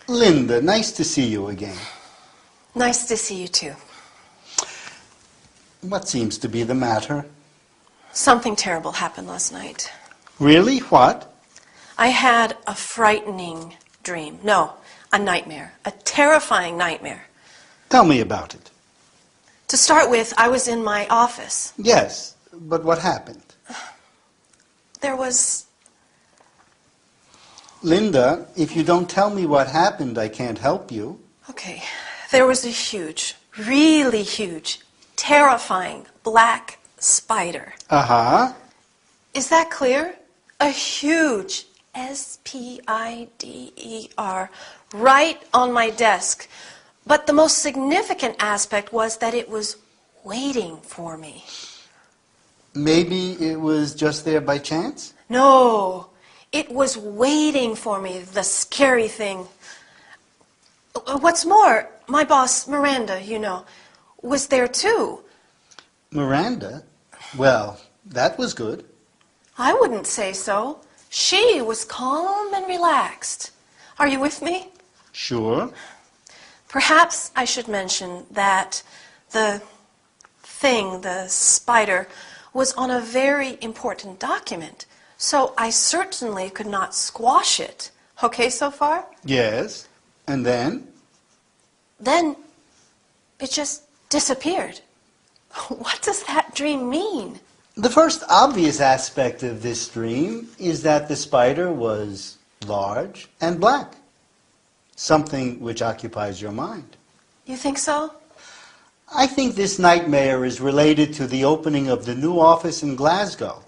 Linda, nice to see you again. Nice to see you too. What seems to be the matter? Something terrible happened last night. Really? What? I had a frightening dream. No, a nightmare. A terrifying nightmare. Tell me about it. To start with, I was in my office. Yes, but what happened? There was... Linda, if you don't tell me what happened, I can't help you. Okay, there was a huge, really huge, terrifying black spider. Uh-huh. Is that clear? A huge S-P-I-D-E-R right on my desk. But the most significant aspect was that it was waiting for me. Maybe it was just there by chance? No, it was waiting for me, the scary thing. What's more, my boss, Miranda, you know, was there too. Miranda? Well, that was good. I wouldn't say so. She was calm and relaxed. Are you with me? Sure. Perhaps I should mention that the spider, was on a very important document. So I certainly could not squash it. Okay so far? Yes. And then? Then it just disappeared. What does that dream mean? The first obvious aspect of this dream is that the spider was large and black. Something which occupies your mind. You think so? I think this nightmare is related to the opening of the new office in Glasgow.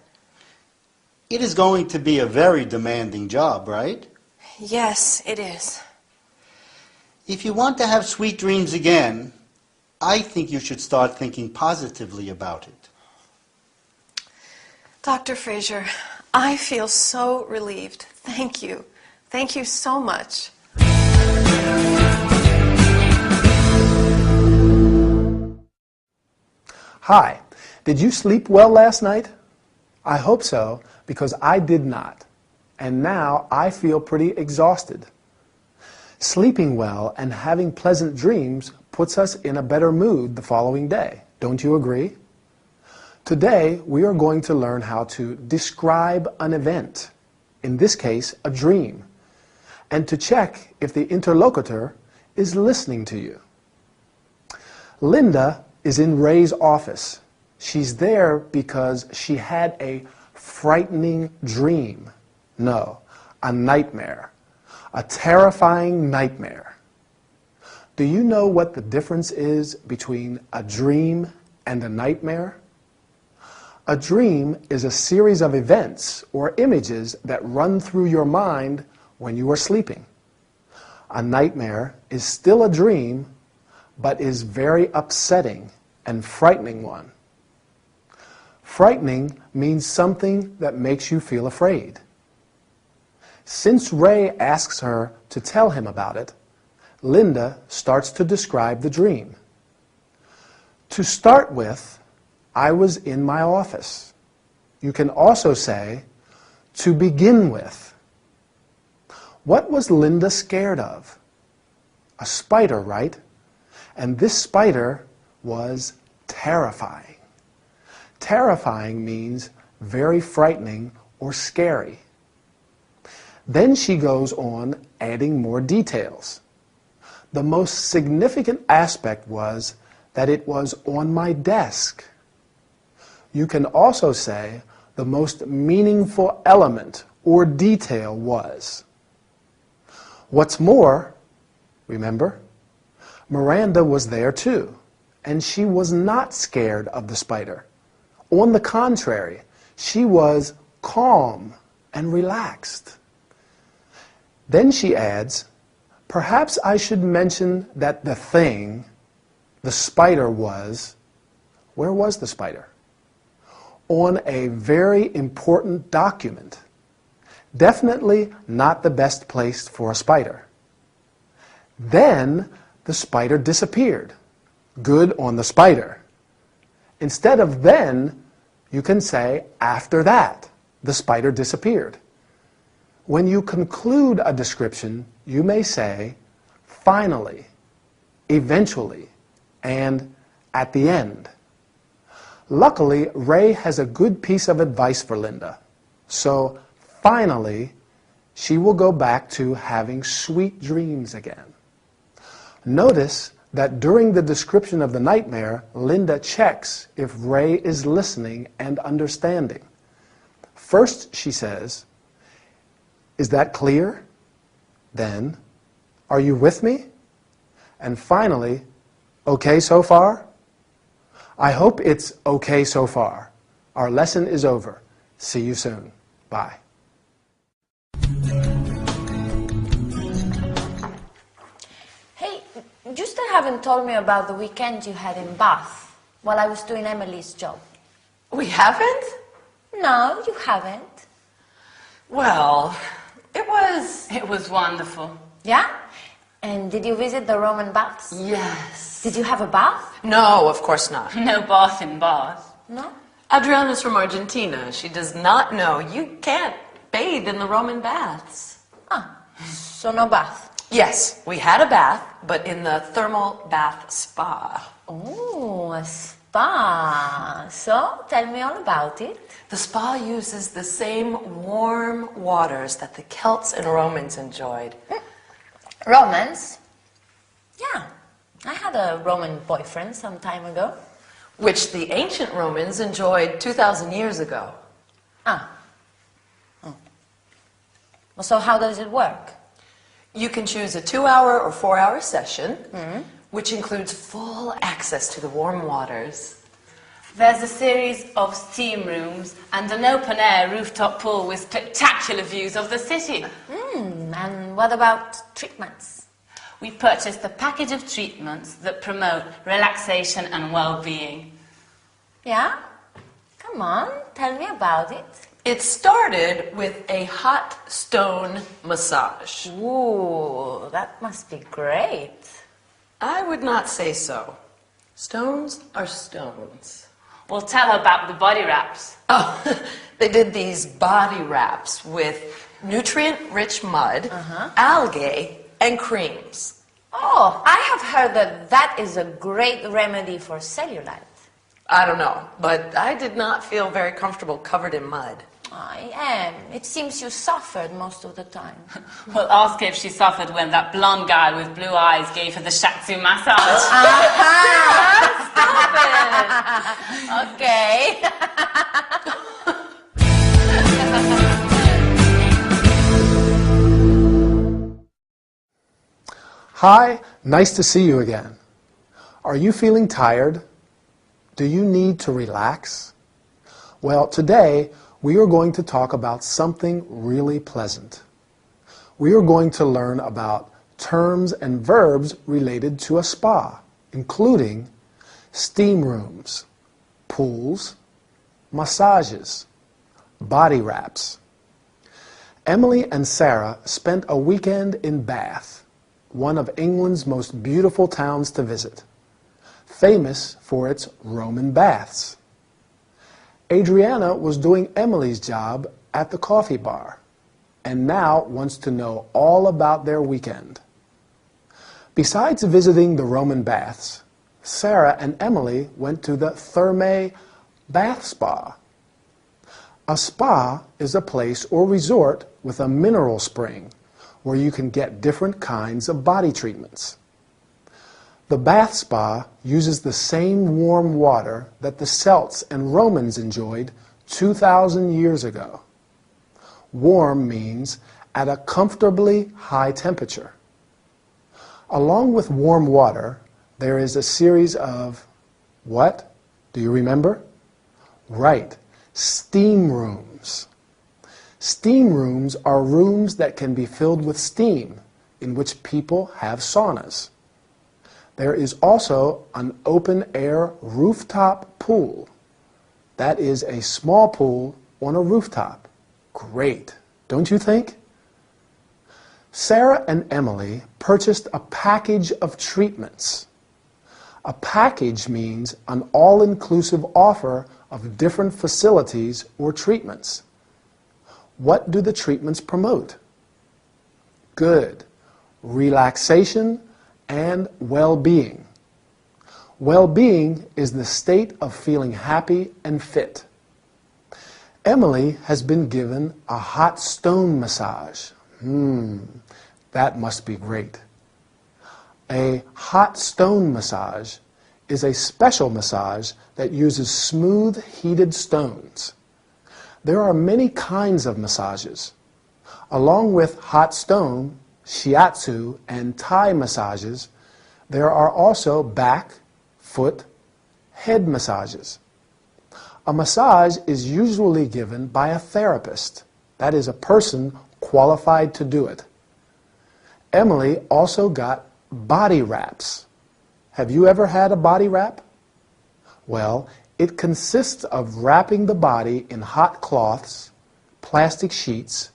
It is going to be a very demanding job, right? Yes, it is. If you want to have sweet dreams again, I think you should start thinking positively about it. Dr. Fraser, I feel so relieved. Thank you. Thank you so much. Hi, did you sleep well last night? I hope so, because I did not. And now I feel pretty exhausted. Sleeping well and having pleasant dreams puts us in a better mood the following day. Don't you agree? Today, we are going to learn how to describe an event, in this case, a dream, and to check if the interlocutor is listening to you. Linda is in Ray's office. She's there because she had a frightening dream. No, a nightmare. A terrifying nightmare. Do you know what the difference is between a dream and a nightmare? A dream is a series of events or images that run through your mind when you are sleeping. A nightmare is still a dream, but is very upsetting and frightening one. Frightening means something that makes you feel afraid. Since Ray asks her to tell him about it, Linda starts to describe the dream. To start with, I was in my office. You can also say, to begin with. What was Linda scared of? A spider, right? And this spider was terrifying. Terrifying means very frightening or scary. Then she goes on adding more details. The most significant aspect was that it was on my desk. You can also say the most meaningful element or detail was. What's more, remember, Miranda was there too, and she was not scared of the spider. On the contrary, she was calm and relaxed. Then she adds, perhaps I should mention that the spider was, where was the spider? On a very important document. Definitely not the best place for a spider. Then the spider disappeared. Good on the spider. Instead of then, you can say after that, the spider disappeared. When you conclude a description, you may say, finally, eventually, and at the end. Luckily, Ray has a good piece of advice for Linda. So, finally, she will go back to having sweet dreams again. Notice that during the description of the nightmare, Linda checks if Ray is listening and understanding. First, she says, "Is that clear?" Then, "Are you with me?" And finally, "Okay so far?" I hope it's okay so far. Our lesson is over. See you soon. Bye. Hey, you still haven't told me about the weekend you had in Bath while I was doing Emily's job. We haven't? No, you haven't. Well, it was wonderful. Yeah? And did you visit the Roman baths? Yes. Did you have a bath? No, of course not. No bath in Bath. No? Adriana's from Argentina. She does not know you can't bathe in the Roman baths. Ah, so no bath. Yes, we had a bath, but in the thermal bath spa. Oh, a spa. So, tell me all about it. The spa uses the same warm waters that the Celts and Romans enjoyed. Romans? Yeah, I had a Roman boyfriend some time ago. Which the ancient Romans enjoyed 2,000 years ago. Ah. Oh. Well, so how does it work? You can choose a 2-hour or 4-hour session, which includes full access to the warm waters. There's a series of steam rooms and an open-air rooftop pool with spectacular views of the city. And what about treatments? We purchased a package of treatments that promote relaxation and well-being. Yeah? Come on, tell me about it. It started with a hot stone massage. Ooh, that must be great. I would not say so. Stones are stones. We'll tell her about the body wraps. Oh, they did these body wraps with nutrient-rich mud, algae, and creams. Oh, I have heard that is a great remedy for cellulite. I don't know, but I did not feel very comfortable covered in mud. I am. It seems you suffered most of the time. We'll ask her if she suffered when that blonde guy with blue eyes gave her the shiatsu massage. Stop it! Okay. Hi, nice to see you again. Are you feeling tired? Do you need to relax? Well, today we are going to talk about something really pleasant. We are going to learn about terms and verbs related to a spa, including steam rooms, pools, massages, body wraps. Emily and Sarah spent a weekend in Bath, one of England's most beautiful towns to visit, famous for its Roman baths. Adriana was doing Emily's job at the coffee bar and now wants to know all about their weekend. Besides visiting the Roman baths, Sarah and Emily went to the Thermae bath spa. A spa is a place or resort with a mineral spring where you can get different kinds of body treatments. The bath spa uses the same warm water that the Celts and Romans enjoyed 2,000 years ago. Warm means at a comfortably high temperature. Along with warm water, there is a series of, what? Do you remember? Right, steam rooms. Steam rooms are rooms that can be filled with steam, in which people have saunas. There is also an open-air rooftop pool. That is a small pool on a rooftop. Great, don't you think? Sarah and Emily purchased a package of treatments. A package means an all-inclusive offer of different facilities or treatments. what do the treatments promote? Good. Relaxation and well-being. Well-being is the state of feeling happy and fit. Emily has been given a hot stone massage. That must be great. A hot stone massage is a special massage that uses smooth, heated stones. There are many kinds of massages. Along with hot stone, shiatsu, and Thai massages, there are also back, foot, head massages. A massage is usually given by a therapist, that is, a person qualified to do it. Emily also got body wraps. Have you ever had a body wrap? Well, it consists of wrapping the body in hot cloths, plastic sheets,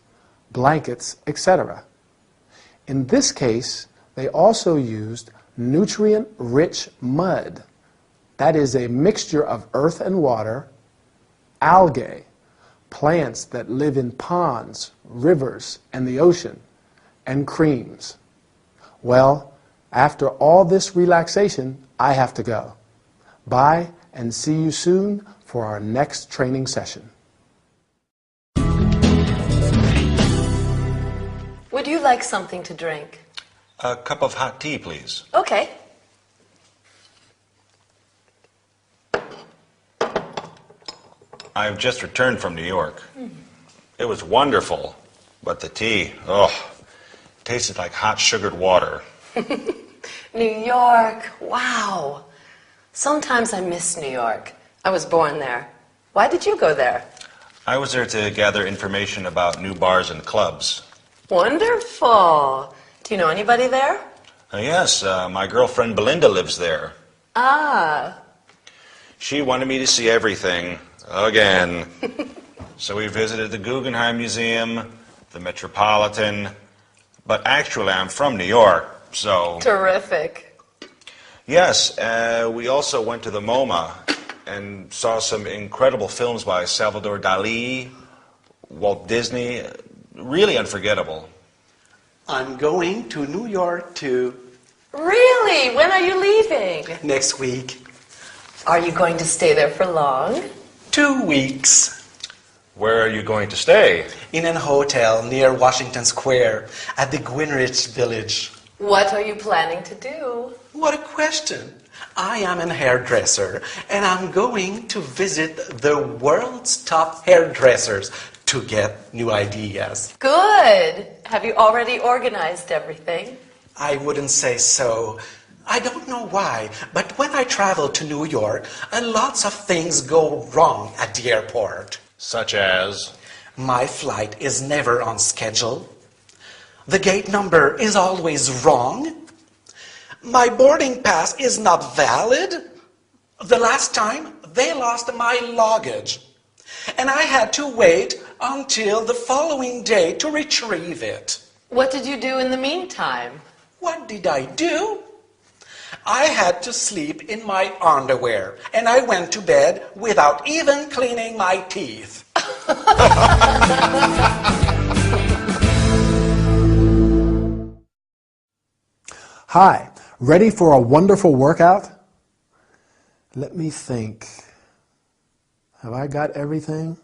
blankets, etc. In this case, they also used nutrient-rich mud. That is a mixture of earth and water, algae, plants that live in ponds, rivers, and the ocean, and creams. Well, after all this relaxation, I have to go. Bye, and see you soon for our next training session. Would you like something to drink? A cup of hot tea, please. Okay. I've just returned from New York. It was wonderful, but the tea, tasted like hot sugared water. New York, wow. Sometimes I miss New York. I was born there. Why did you go there? I was there to gather information about new bars and clubs. Wonderful. Do you know anybody there? Yes, my girlfriend Belinda lives there. Ah. She wanted me to see everything, again. So we visited the Guggenheim Museum, the Metropolitan, but actually I'm from New York, so... Terrific. Yes, we also went to the MoMA and saw some incredible films by Salvador Dali, Walt Disney. Really unforgettable. I'm going to New York too. Really? When are you leaving? Next week. Are you going to stay there for long? 2 weeks. Where are you going to stay? In a hotel near Washington Square at the Greenwich Village. What are you planning to do? What a question. I am a hairdresser and I'm going to visit the world's top hairdressers to get new ideas. Good. Have you already organized everything? I wouldn't say so. I don't know why, but when I travel to New York, lots of things go wrong at the airport. Such as? My flight is never on schedule. The gate number is always wrong. My boarding pass is not valid. The last time, they lost my luggage. And I had to wait until the following day to retrieve it. What did you do in the meantime? What did I do? I had to sleep in my underwear, and I went to bed without even cleaning my teeth. Hi, ready for a wonderful workout? Let me think. Have I got everything?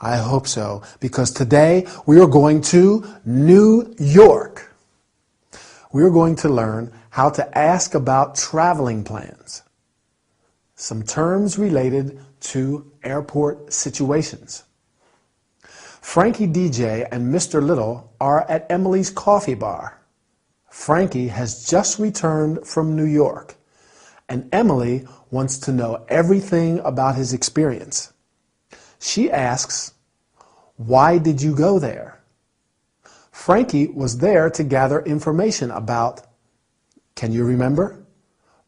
I hope so, because today we are going to New York. We are going to learn how to ask about traveling plans, some terms related to airport situations. Frankie DJ and Mr. Little are at Emily's coffee bar. Frankie has just returned from New York, and Emily wants to know everything about his experience. She asks, "Why did you go there?" Frankie was there to gather information about, can you remember?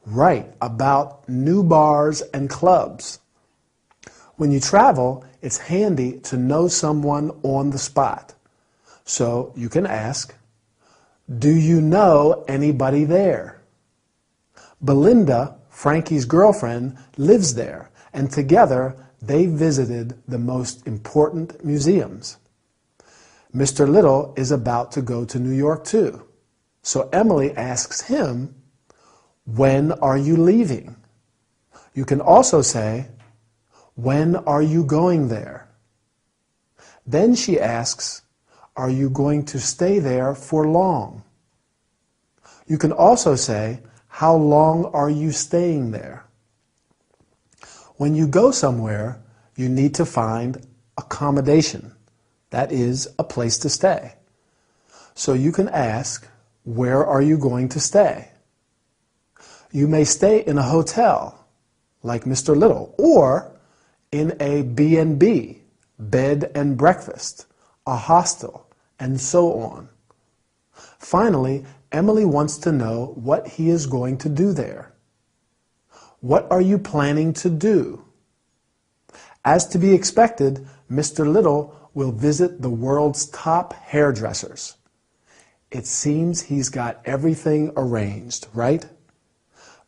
Right, about new bars and clubs. When you travel, it's handy to know someone on the spot. So you can ask, do you know anybody there? Belinda, Frankie's girlfriend, lives there, and together they visited the most important museums. Mr. Little is about to go to New York too. So Emily asks him, "When are you leaving?" You can also say, "When are you going there?" Then she asks, "Are you going to stay there for long?" You can also say, "How long are you staying there?" When you go somewhere, you need to find accommodation. That is, a place to stay. So you can ask, "Where are you going to stay?" You may stay in a hotel, like Mr. Little, or in a B&B, bed and breakfast, a hostel, and so on. Finally, Emily wants to know what he is going to do there. What are you planning to do? As to be expected, Mr. Little will visit the world's top hairdressers. It seems he's got everything arranged, right?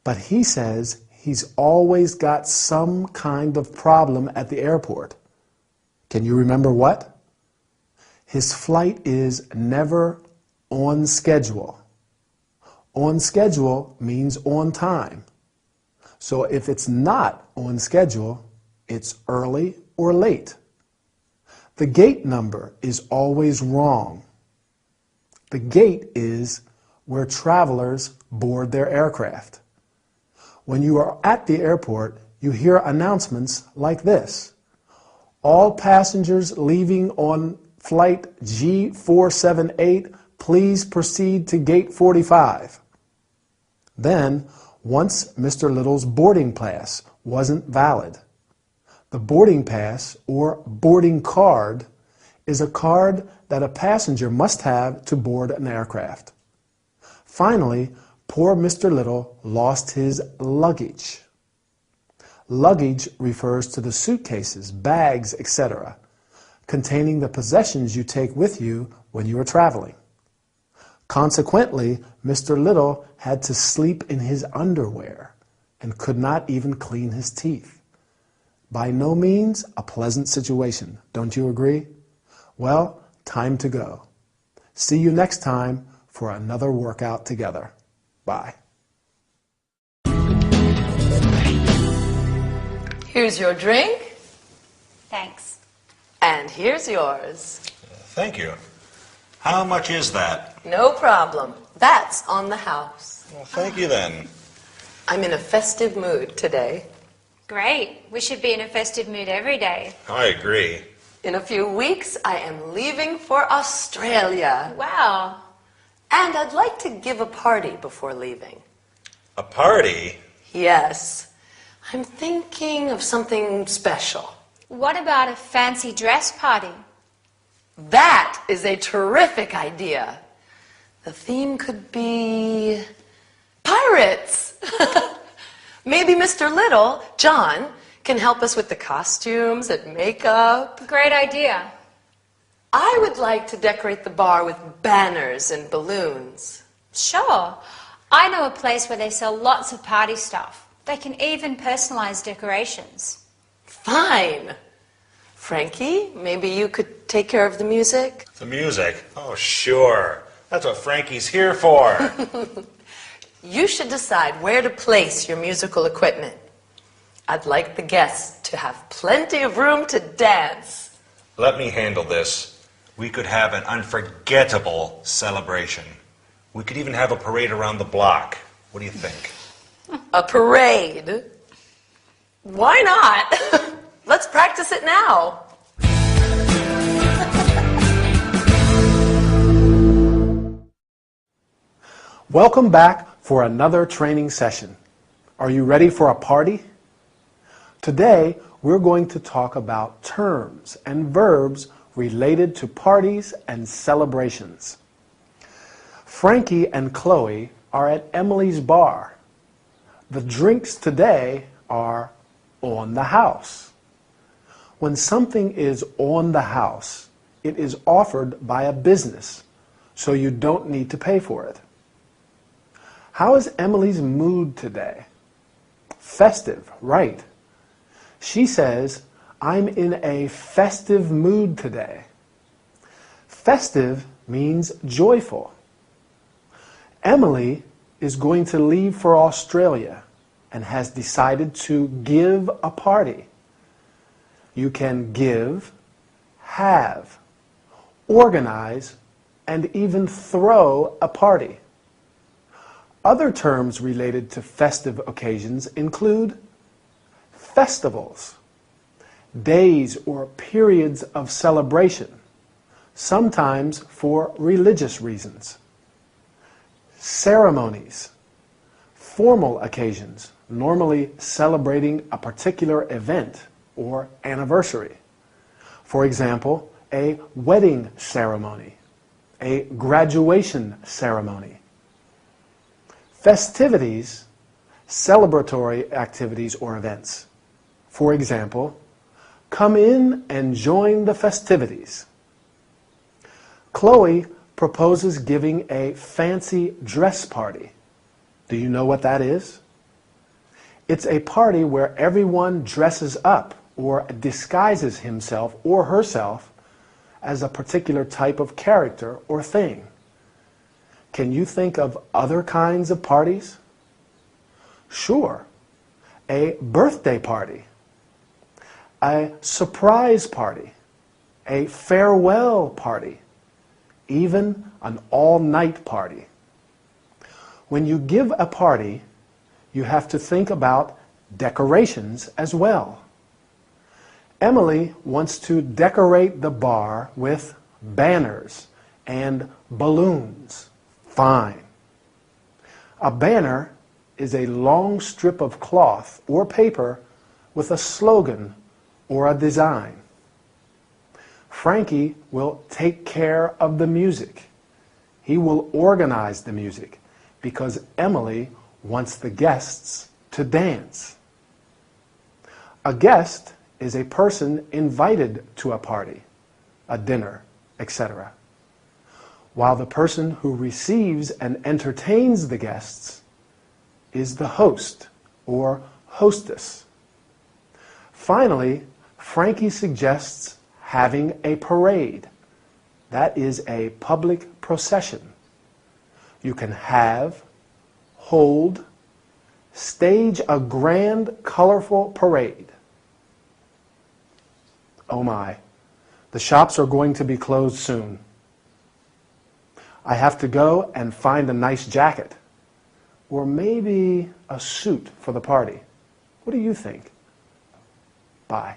But he says he's always got some kind of problem at the airport. Can you remember what? His flight is never on schedule. On schedule means on time. So if it's not on schedule, it's early or late. The gate number is always wrong. The gate is where travelers board their aircraft. When you are at the airport, you hear announcements like this: "All passengers leaving on flight G478, please proceed to gate 45. Then, once Mr. Little's boarding pass wasn't valid. The boarding pass, or boarding card, is a card that a passenger must have to board an aircraft. Finally, poor Mr. Little lost his luggage. Luggage refers to the suitcases, bags, etc., containing the possessions you take with you when you are traveling. Consequently, Mr. Little had to sleep in his underwear and could not even clean his teeth. By no means a pleasant situation, don't you agree? Well, time to go. See you next time for another workout together. Bye. Here's your drink, Thanks. and here's yours. Thank you. How much is that? No problem. That's on the house. Well, thank you then. I'm in a festive mood today. Great. We should be in a festive mood every day. I agree. In a few weeks, I am leaving for Australia. Wow. And I'd like to give a party before leaving. A party? Yes. I'm thinking of something special. What about a fancy dress party? That is a terrific idea. The theme could be pirates. Maybe Mr. Little, John, can help us with the costumes and makeup. Great idea. I would like to decorate the bar with banners and balloons. Sure. I know a place where they sell lots of party stuff. They can even personalize decorations. Fine. Frankie, maybe you could take care of the music? The music? Oh, sure. That's what Frankie's here for. You should decide where to place your musical equipment. I'd like the guests to have plenty of room to dance. Let me handle this. We could have an unforgettable celebration. We could even have a parade around the block. What do you think? A parade? Why not? Let's practice it now. Welcome back for another training session. Are you ready for a party? Today, we're going to talk about terms and verbs related to parties and celebrations. Frankie and Chloe are at Emily's bar. The drinks today are on the house. When something is on the house, it is offered by a business, so you don't need to pay for it. How is Emily's mood today? Festive, right? She says, I'm in a festive mood today. Festive means joyful. Emily is going to leave for Australia and has decided to give a party. You can give, have, organize, and even throw a party. Other terms related to festive occasions include festivals, days or periods of celebration, sometimes for religious reasons, ceremonies, formal occasions, normally celebrating a particular event or anniversary. For example, a wedding ceremony, a graduation ceremony. Festivities, celebratory activities or events. For example, come in and join the festivities. Chloe proposes giving a fancy dress party. Do you know what that is? It's a party where everyone dresses up or disguises himself or herself as a particular type of character or thing. Can you think of other kinds of parties? Sure. A birthday party, a surprise party, a farewell party, even an all-night party. When you give a party, you have to think about decorations as well. Emily wants to decorate the bar with banners and balloons. Fine. A banner is a long strip of cloth or paper with a slogan or a design. Frankie will take care of the music. He will organize the music because Emily wants the guests to dance. A guest is a person invited to a party, a dinner, etc., while the person who receives and entertains the guests is the host or hostess. Finally, Frankie suggests having a parade. That is a public procession. You can have, hold, stage a grand, colorful parade. Oh my, the shops are going to be closed soon. I have to go and find a nice jacket, or maybe a suit for the party. What do you think? Bye.